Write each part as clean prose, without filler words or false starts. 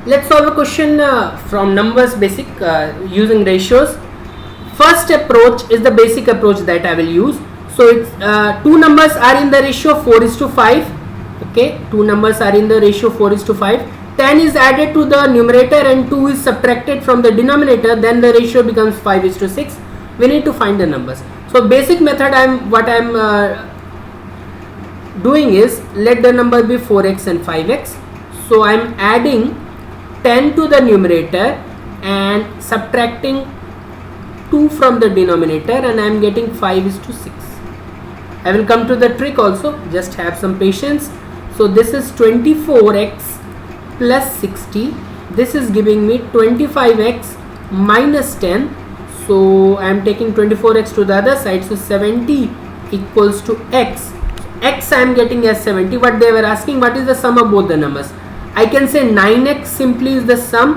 Let's solve a question from numbers basic using ratios. First approach is the basic approach that I will use. So it's two numbers are in the ratio 4:5. Okay, two numbers are in the ratio 4:5. 10 is added to the numerator and 2 is subtracted from the denominator. Then the ratio becomes 5:6. We need to find the numbers. So basic method what I'm doing is, let the number be 4x and 5x. So I'm adding 10 to the numerator and subtracting 2 from the denominator, and I am getting 5:6. I will come to the trick also, just have some patience. So this is 24x plus 60. This is giving me 25x minus 10. So I am taking 24x to the other side. So 70 equals to x. X I am getting as 70. What they were asking, what is the sum of both the numbers? I can say 9x simply is the sum,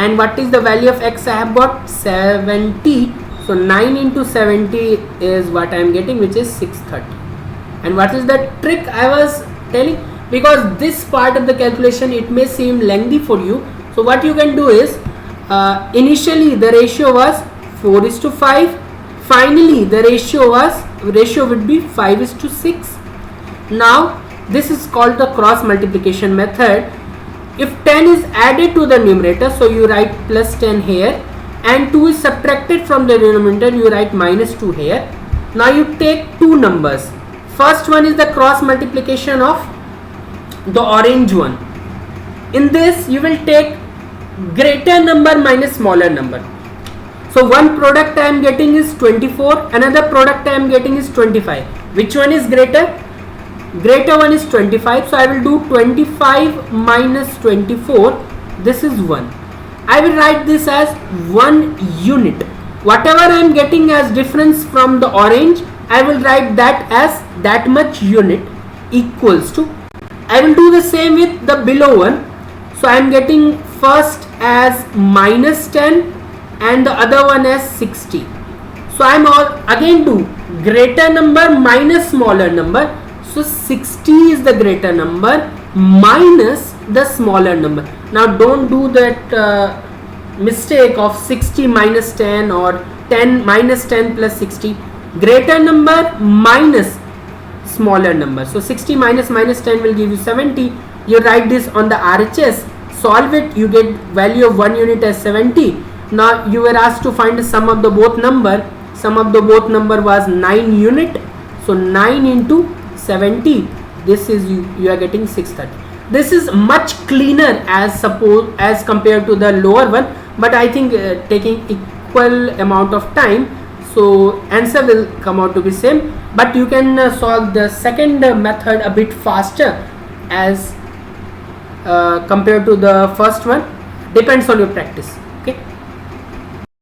and what is the value of x? I have got 70. So 9 into 70 is what I am getting, which is 630. And what is the trick I was telling? Because this part of the calculation, it may seem lengthy for you. So what you can do is, initially the ratio was 4:5. Finally the ratio would be 5:6. Now this is called the cross multiplication method. If 10 is added to the numerator, so you write plus 10 here, and 2 is subtracted from the denominator, you write minus 2 here. Now you take two numbers. First one is the cross multiplication of the orange one. In this you will take greater number minus smaller number. So one product I am getting is 24, another product I am getting is 25. Which one is greater? Greater one is 25. So I will do 25 minus 24. This is 1. I will write this as 1 unit. Whatever I am getting as difference from the orange, I will write that as that much unit equals to. I will do the same with the below one. So I am getting first as minus 10 and the other one as 60. So I am again do greater number minus smaller number. So 60 is the greater number minus the smaller number. Now don't do that mistake of 60 minus 10 or 10 minus 10 plus 60. Greater number minus smaller number. So 60 minus 10 will give you 70. You write this on the RHS, solve it, you get value of 1 unit as 70. Now you were asked to find the sum of the both number. Sum of the both number was 9 unit. So 9 into 70, this is you are getting 630. This is much cleaner as compared to the lower one, but I think taking equal amount of time, so answer will come out to be same. But you can solve the second method a bit faster as compared to the first one. Depends on your practice.